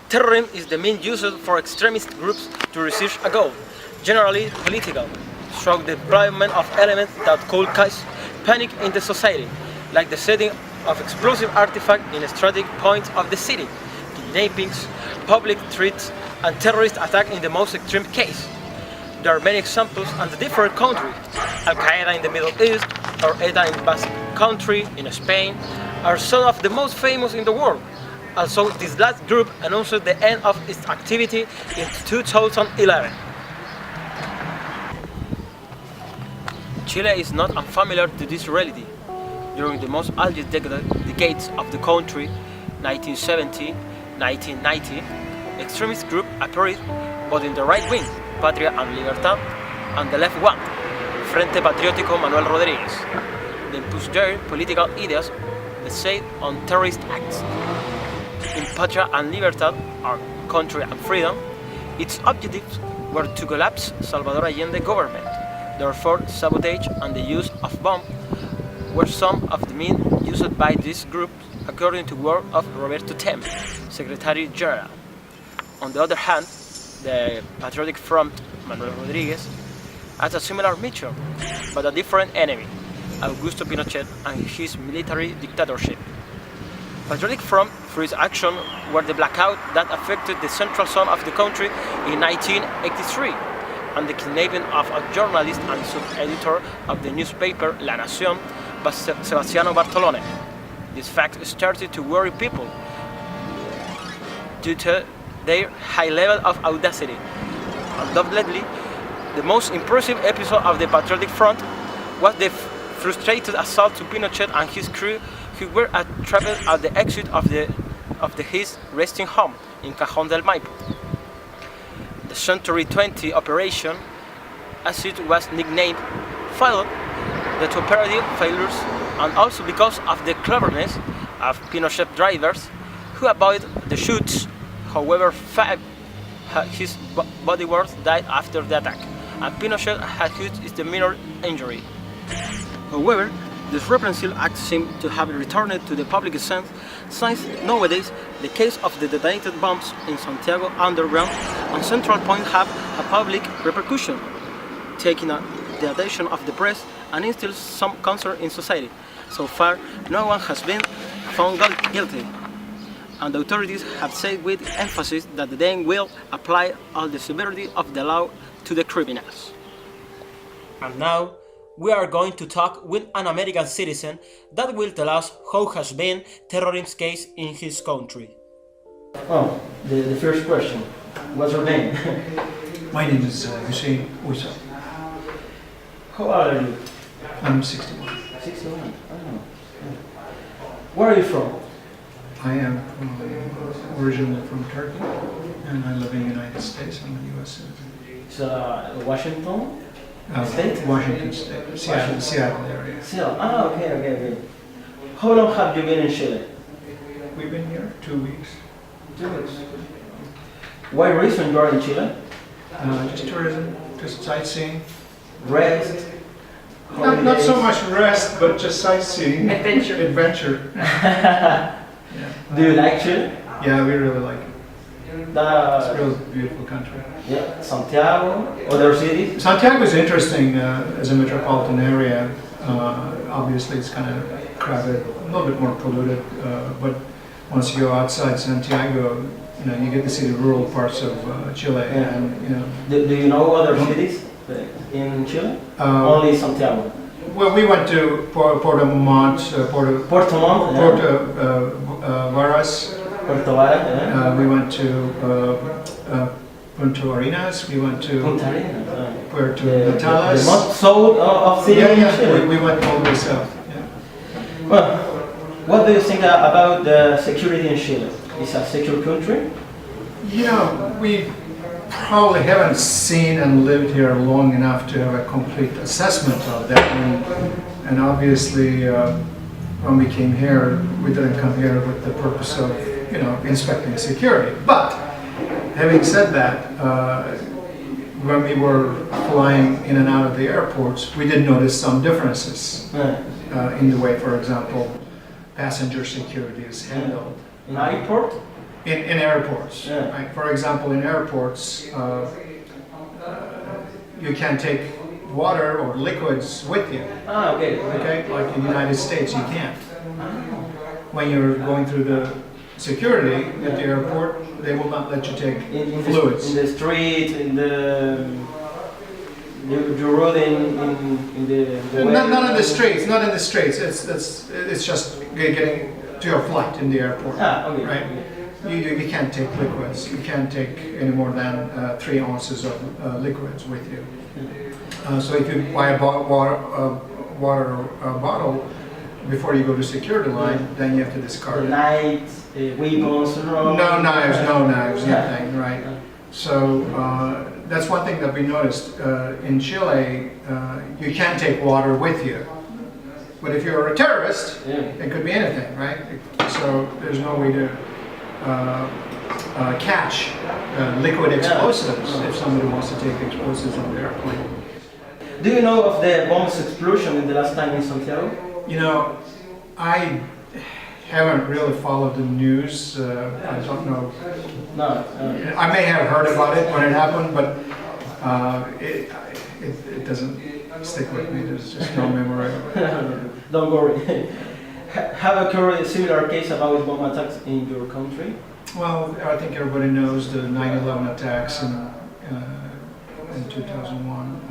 Terrorism is the means used for extremist groups to reach a goal, generally political, through the deployment of elements that could cause panic in the society, like the setting of explosive artifacts in strategic points of the city, kidnappings, public threats, and terrorist attacks in the most extreme case. There are many examples in the different countries. Al-Qaeda in the Middle East, or ETA in Basque Country in Spain, are some of the most famous in the world. Also, this last group announced the end of its activity in 2011. Chile is not unfamiliar to this reality. During the most earliest decades of the country, 1970, 1990, extremist groups appeared both in the right wing, Patria and Libertad, and the left one, Frente Patriótico Manuel Rodríguez. They pushed their political ideas based on terrorist acts. In Patria and Libertad, our country and freedom, its objectives were to collapse Salvador Allende government. Therefore, sabotage and the use of bombs were some of the means used by this group, according to word of Roberto Tem, Secretary General. On the other hand, the Patriotic Front, Manuel Rodríguez, had a similar mission, but a different enemy, Augusto Pinochet and his military dictatorship. Patriotic Front, through its action, were the blackout that affected the central zone of the country in 1983, and the kidnapping of a journalist and sub-editor of the newspaper La Nación, Sebastiano Bartolone. This fact started to worry people due to their high level of audacity. Undoubtedly, the most impressive episode of the Patriotic Front was the frustrated assault to Pinochet and his crew, who were trapped at the exit of his resting home in Cajón del Maipo. The Century 20 operation, as it was nicknamed, failed due to operative failures and also because of the cleverness of Pinochet drivers who avoided the shoots. However, 5 of his bodyguards died after the attack, and Pinochet had his minor injury. However, this repressive act seemed to have returned to the public sense, since nowadays the case of the detonated bombs in Santiago underground and Central Point have a public repercussion, taking the attention of the press and instills some concern in society. So far, no one has been found guilty, and the authorities have said with emphasis that they will apply all the severity of the law to the criminals. And now, we are going to talk with an American citizen that will tell us how has been terrorism case in his country. Oh, the first question. What's your name? My name is Hussein Ousa. How old are you? I'm 61. 61? Oh. Where are you from? I am originally from Turkey, and I live in the United States. I'm a U.S. citizen. It's Washington? State? Washington State, Seattle area. Seattle. Ah, okay. How long have you been in Chile? We've been here 2 weeks. 2 weeks. Why reason you are in Chile? Just tourism, just sightseeing. Rest? Not so much rest, but just sightseeing. Adventure. Yeah. Do you like Chile? Yeah, we really like it. It's a real beautiful country. Yeah, Santiago, other cities? Santiago is interesting as a metropolitan area. Obviously, it's kind of crowded, a little bit more polluted. But once you go outside Santiago, you get to see the rural parts of Chile. Yeah. And Do you know other cities in Chile? Only Santiago. Well, we went to Puerto Montt, Puerto Varas. Puerto Varas, yeah. We went to Punta Arenas. We went to Puerto Natales. The most south of city in Chile. We went all the way south. Yeah. Well, what do you think about the security in Chile? Is it a secure country? We probably haven't seen and lived here long enough to have a complete assessment of that. And obviously, when we came here, we didn't come here with the purpose of, inspecting security. But having said that, when we were flying in and out of the airports, we did notice some differences in the way, for example, passenger security is handled. In airport? in airports. Yeah. Right? For example, in airports, you can take water or liquids with you. Ah, okay. Okay, like in the United States, you can't. When you're going through the security at the airport, they will not let you take In fluids. in the street, in the you roll in the way. Not in the streets, not in the streets. It's just getting to your flight in the airport. Ah, okay. Right? You can't take liquids. You can't take any more than 3 ounces of liquids with you. So if you buy a water bottle before you go to security line, then you have to discard it. Knives, weapons, No knives, Yeah. nothing, right? So that's one thing that we noticed. In Chile, you can take water with you. But if you're a terrorist, Yeah. it could be anything, right? So there's no way to catch liquid explosives if somebody wants to take explosives on the airplane. Do you know of the bombs explosion in the last time in Santiago? You know, I haven't really followed the news. I don't know. No. I may have heard about it when it happened, but it doesn't stick with me. There's just no memory of it. Don't worry. Have occurred a similar case about bomb attacks in your country? Well, I think everybody knows the 9/11 attacks in 2001.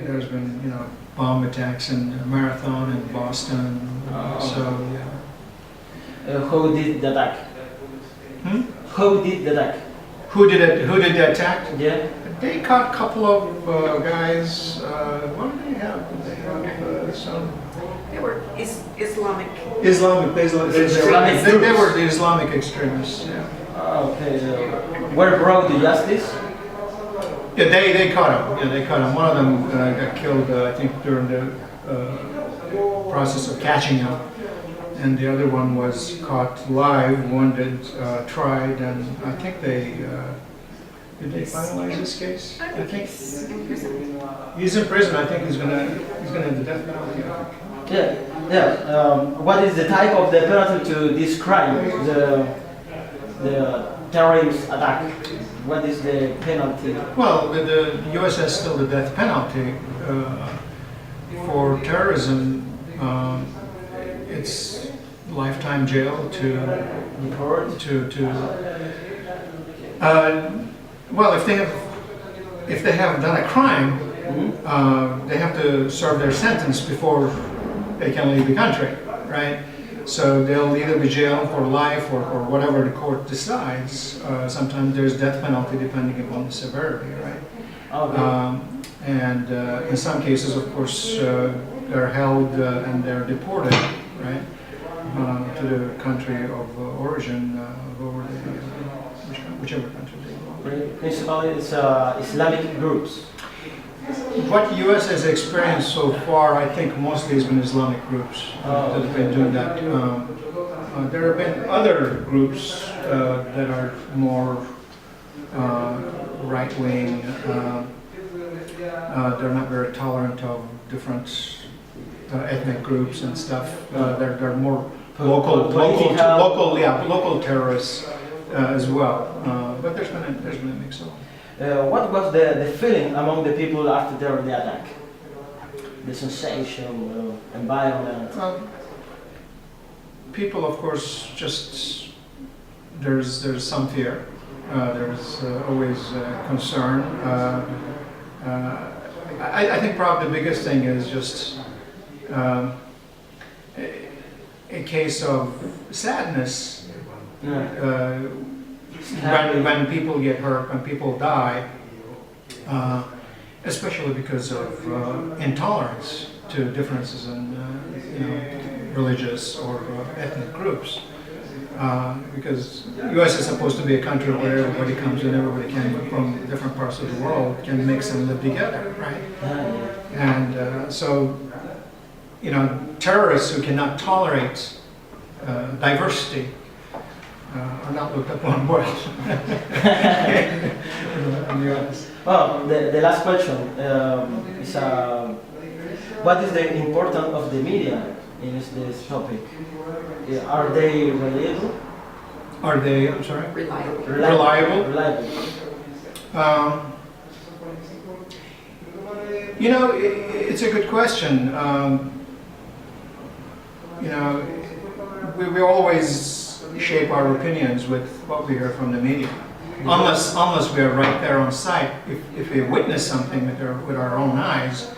There's been, bomb attacks in Marathon in Boston. So, yeah. Who did the attack? Who did the attack? Who did it? Who did the attack? Yeah. They caught a couple of guys. What did they have? They have some They were Islamic. Islamic. They were the Islamic extremists. Yeah. Okay. Were brought to justice? Yeah, they caught him. Yeah, they caught him. One of them got killed, I think, during the process of catching him, and the other one was caught live, wounded, tried, and I think did they finalize this case? I think he's in prison. He's in prison. I think he's gonna have the death penalty. I think. Yeah. What is the type of the penalty to describe the terrorist attack? What is the penalty? Well, the U.S. has still the death penalty for terrorism. It's lifetime jail to. Well, if they have done a crime, they have to serve their sentence before they can leave the country, right? So they'll either be jailed for life or whatever the court decides. Sometimes there's death penalty depending upon the severity, right? Okay. And in some cases, of course, they're held and they're deported, right, to the country of origin, whichever country they belong. Principally, it's Islamic groups. What the U.S. has experienced so far, I think mostly has been Islamic groups that have been doing that. There have been other groups that are more right-wing. They're not very tolerant of different ethnic groups and stuff. They're more local terrorists as well. But there's been a mix of them. What was the feeling among the people after the attack? The sensation, environment? People, of course, just there's some fear. There's always concern. I think probably the biggest thing is just a case of sadness. When people get hurt, when people die, especially because of intolerance to differences in religious or ethnic groups. Because the U.S. is supposed to be a country where everybody comes in, everybody from different parts of the world can mix and live together, right? And so, terrorists who cannot tolerate diversity are not looked upon well. Well, the last question is what is the importance of the media in this topic? Yeah, are they reliable? Are they, I'm sorry? Reliable. Reliable? Reliable. You know, it's a good question. You know, we always shape our opinions with what we hear from the media. Unless we are right there on site. If we witness something with our own eyes,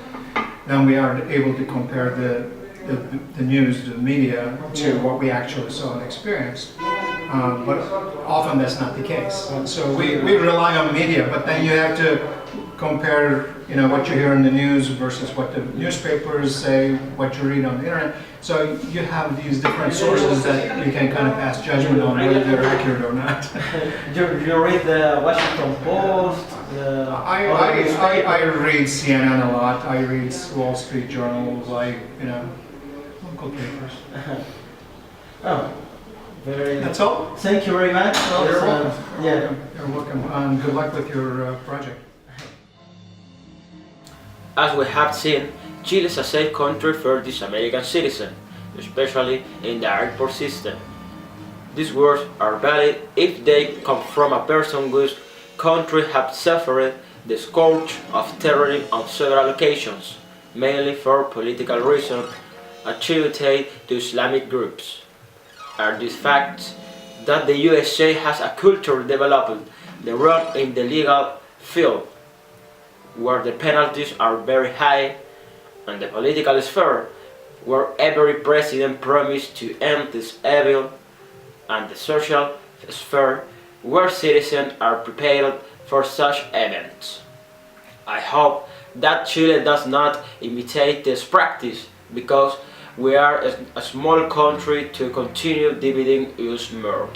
then we are able to compare the news, the media, to what we actually saw and experienced. But often that's not the case. So we rely on media, but then you have to compare, you know, what you hear in the news versus what the newspapers say, what you read on the internet. So you have these different sources that you can kind of pass judgment on whether they're accurate or not. Do you read the Washington Post? I read CNN a lot. I read Wall Street Journals. Local papers. Oh, very. That's all. Thank you very much. Oh, you're welcome. Yeah. You're welcome. And good luck with your project. As we have seen, Chile is a safe country for this American citizen, especially in the airport system. These words are valid if they come from a person whose country has suffered the scourge of terrorism on several occasions, mainly for political reasons attributed to Islamic groups. Are these facts that the USA has a culture developed the role in the legal field, where the penalties are very high, and the political sphere, where every president promised to end this evil, and the social sphere, where citizens are prepared for such events. I hope that Chile does not imitate this practice, because we are a small country to continue dividing us more.